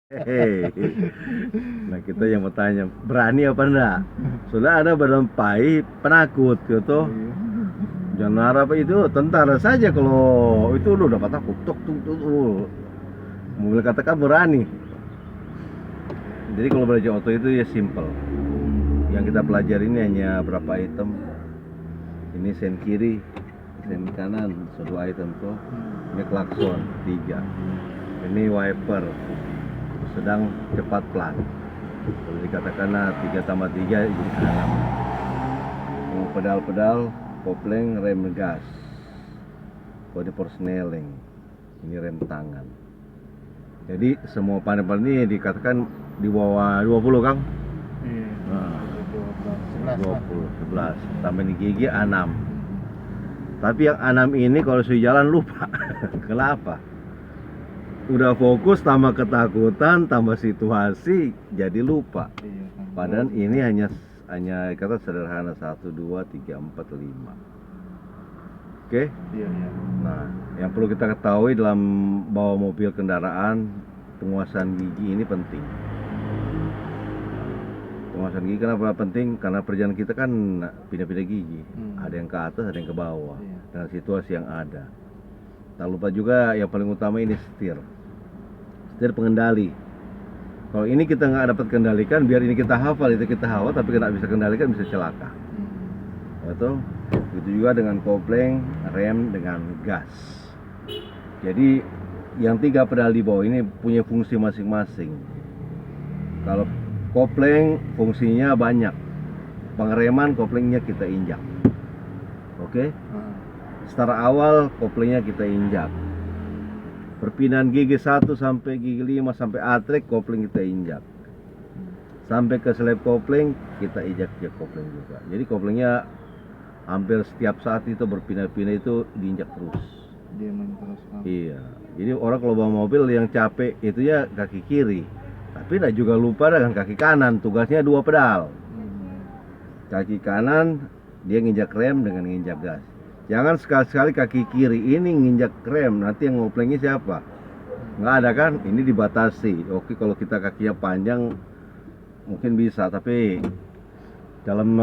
Hei, nah kita yang mau tanya, berani apa enggak? Sudah ada badan pai penakut gitu. Jangan harap itu tentara saja kalau itu lu dapat takut tuk tuk tuk tuk. Mobil katakan berani. Jadi kalau belajar auto itu ya simple. Yang kita pelajari ini hanya berapa item. Ini sen kiri, sen kanan, satu item tuh. Ini klakson 3. Ini wiper, sedang cepat pelan. Kalau dikatakan 3 tambah 3 jadi 6. Pedal-pedal, kopling, rem gas. Kalau ini persneling, ini rem tangan. Jadi semua panel-panel ini dikatakan di bawah 20 Kang? Iya. Nah, 11. 11 tambah ini gigi 6. Tapi yang 6 ini kalau sudah jalan lupa. Kenapa? Udah fokus tambah ketakutan tambah situasi jadi lupa. Iya, kan. Padahal ini hanya kata sederhana 1 2 3 4 5. Oke? Iya, iya. Nah, yang perlu kita ketahui dalam bawa mobil kendaraan, penguasaan gigi ini penting. Penguasaan gigi kenapa penting? Karena perjalanan kita kan pindah-pindah gigi. Ada yang ke atas, ada yang ke bawah. Iya. Dengan situasi yang ada. Tak lupa juga yang paling utama ini setir. Setir pengendali. Kalau ini kita nggak dapat kendalikan, biar ini kita hafal, itu kita hafal, tapi nggak bisa kendalikan bisa celaka. Betul? Begitu juga dengan kopling, rem, dengan gas. Jadi yang 3 pedal di bawah ini punya fungsi masing-masing. Kalau kopling fungsinya banyak. Pengereman koplingnya kita injak. Oke? Secara awal koplingnya kita injak. Perpindahan gigi 1 sampai gigi 5 sampai atrek kopling kita injak. Sampai ke slab kopling kita injak kopling juga. Jadi koplingnya hampir setiap saat itu berpindah-pindah itu diinjak terus. Dia main terus, Kang. Iya. Jadi orang kalau bawa mobil yang capek itu ya kaki kiri. Tapi tidak juga lupa dengan kaki kanan. Tugasnya 2 pedal. Kaki kanan dia nginjak rem dengan nginjak gas. Jangan sekali-sekali kaki kiri ini nginjak rem, nanti yang ngoplengnya siapa? Nggak ada kan? Ini dibatasi. Oke, kalau kita kakinya panjang mungkin bisa, tapi dalam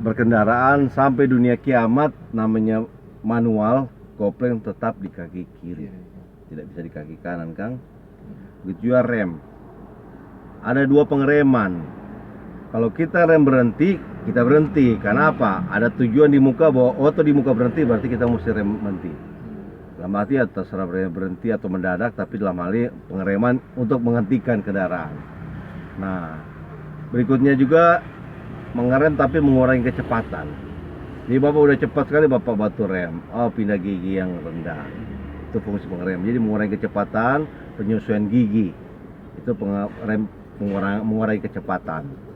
berkendaraan sampai dunia kiamat namanya manual, kopling tetap di kaki kiri. Tidak bisa di kaki kanan, Kang. Begitu juga rem. Ada 2 pengereman. Kalau kita rem berhenti, kita berhenti. Karena apa? Ada tujuan di muka bahwa auto di muka berhenti, berarti kita mesti rem berhenti. Dalam arti ya terserah berhenti atau mendadak, tapi dalam hal ini pengereman untuk menghentikan kendaraan. Nah, berikutnya juga mengerem tapi mengurangi kecepatan. Jadi Bapak udah cepat sekali Bapak batu rem, pindah gigi yang rendah. Itu fungsi pengerem. Jadi mengurangi kecepatan, penyesuaian gigi. Itu pengerem mengurangi kecepatan.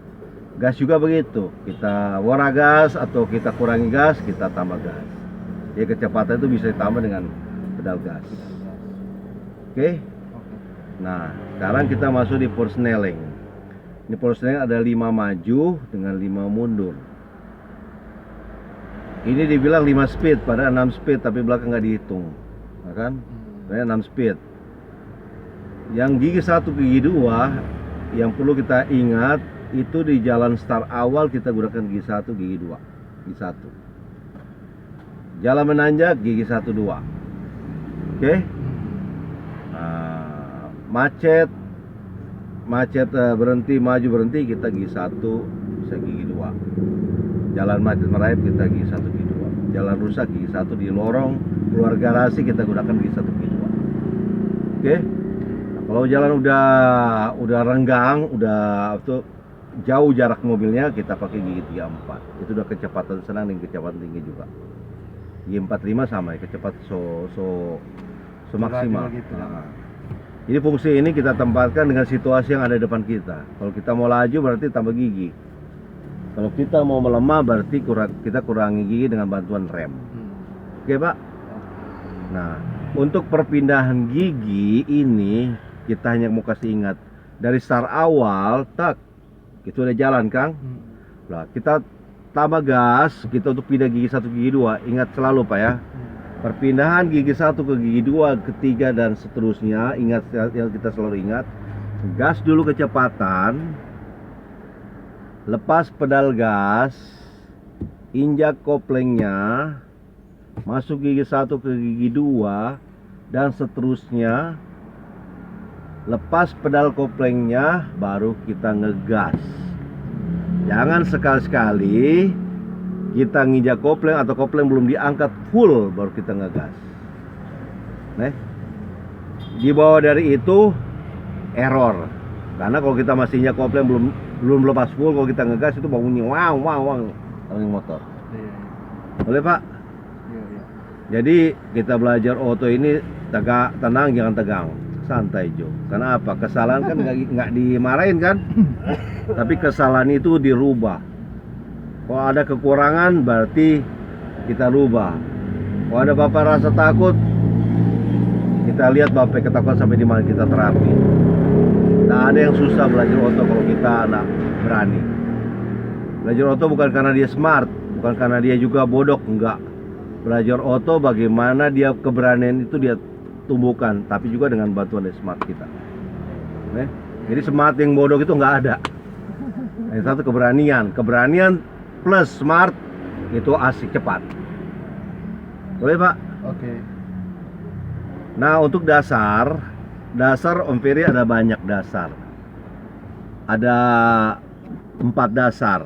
Gas juga begitu, kita wara gas atau kita kurangi gas, kita tambah gas. Jadi kecepatan itu bisa ditambah dengan pedal gas. Oke? Nah, sekarang kita masuk di persneling. Ini persneling ada 5 maju dengan 5 mundur. Ini dibilang 5 speed, padahal 6 speed, tapi belakang nggak dihitung. Nah, kan? Sebenarnya 6 speed. Yang gigi 1 ke gigi 2 yang perlu kita ingat itu di jalan start awal kita gunakan gigi 1, gigi 2. Gigi 1. Jalan menanjak gigi 1 2. Oke? Macet berhenti maju berhenti kita gigi 1 bisa gigi 2. Jalan macet merayap kita gigi 1 gigi 2. Jalan rusak gigi 1 di lorong keluar garasi kita gunakan gigi 1 gigi 2. Oke? Nah, kalau jalan udah renggang, udah itu jauh jarak mobilnya kita pakai gigi 34. Itu udah kecepatan senang dan kecepatan tinggi juga. Gigi 45 sama ya, kecepatan so maksimal. Gitu, Jadi fungsi ini kita tempatkan dengan situasi yang ada di depan kita. Kalau kita mau laju berarti tambah gigi. Kalau kita mau melemah berarti kita kurangi gigi dengan bantuan rem. Oke, Pak? Nah, untuk perpindahan gigi ini kita hanya mau kasih ingat dari start awal, itu udah jalan, Kang. Nah, kita tambah gas, kita untuk pindah gigi 1 gigi 2. Ingat selalu, Pak ya. Perpindahan gigi 1 ke gigi 2, ketiga dan seterusnya, ingat yang kita selalu ingat. gas dulu kecepatan, lepas pedal gas, injak koplengnya, masuk gigi 1 ke gigi 2, dan seterusnya. Lepas pedal koplengnya, baru kita ngegas. Jangan sekali-sekali kita nginjak kopleng atau kopleng belum diangkat full baru kita ngegas. Nih, di bawah dari itu error. Karena kalau kita masih injak kopleng belum lepas full, kalau kita ngegas itu bunyi wow motor. Iya. Boleh Pak? Iya, iya. Jadi kita belajar auto ini tenang, jangan tegang, santai Jo. Karena apa? Kesalahan kan nggak dimarahin kan? Tapi kesalahan itu dirubah. Kalau ada kekurangan berarti kita rubah. Kalau ada Bapak rasa takut, kita lihat Bapak ketakutan sampai di mana kita terapi. Nah, ada yang susah belajar auto kalau kita anak berani. Belajar auto bukan karena dia smart, bukan karena dia juga bodoh, enggak. Belajar auto bagaimana dia keberanian itu dia tumbuhkan, tapi juga dengan bantuan dari smart kita. Jadi smart yang bodoh itu nggak ada. Yang satu keberanian plus smart itu asik cepat. Boleh Pak? Oke. Nah, untuk dasar Om Ferry ada banyak dasar. Ada 4 dasar.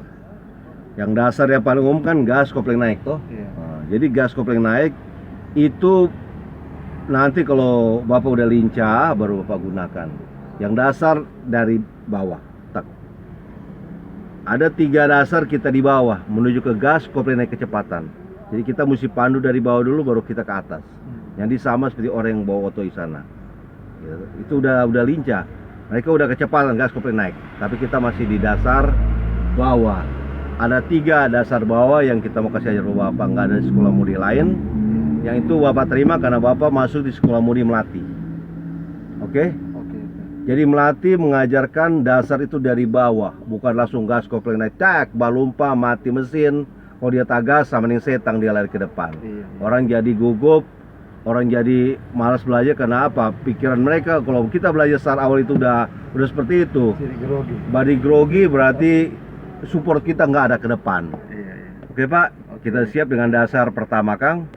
Yang dasar yang paling umum kan gas kopling naik toh. Iya. Nah, jadi gas kopling naik itu nanti kalau Bapak udah lincah baru Bapak gunakan. Yang dasar dari bawah. Tak. Ada 3 dasar kita di bawah menuju ke gas kopling naik kecepatan. Jadi kita mesti pandu dari bawah dulu baru kita ke atas. Yang sama seperti orang yang bawa oto di sana. Itu udah lincah. Mereka udah kecepatan gas kopling naik, tapi kita masih di dasar bawah. Ada 3 dasar bawah yang kita mau kasih ajar Bapak, nggak ada di sekolah mudi lain. Yang itu Bapak terima karena Bapak masuk di sekolah mudi Melati. Oke? Oke. Jadi Melati mengajarkan dasar itu dari bawah, bukan langsung gas kopling naik, cak, balumpa, mati mesin. Kalau dia tagas sama ning setang dia lari ke depan. Iya. Orang jadi gugup, orang jadi malas belajar karena apa? Pikiran mereka kalau kita belajar start awal itu udah seperti itu. Jadi grogi. Body grogi berarti support kita nggak ada ke depan. Iya. Oke Pak, Oke. kita siap dengan dasar pertama Kang.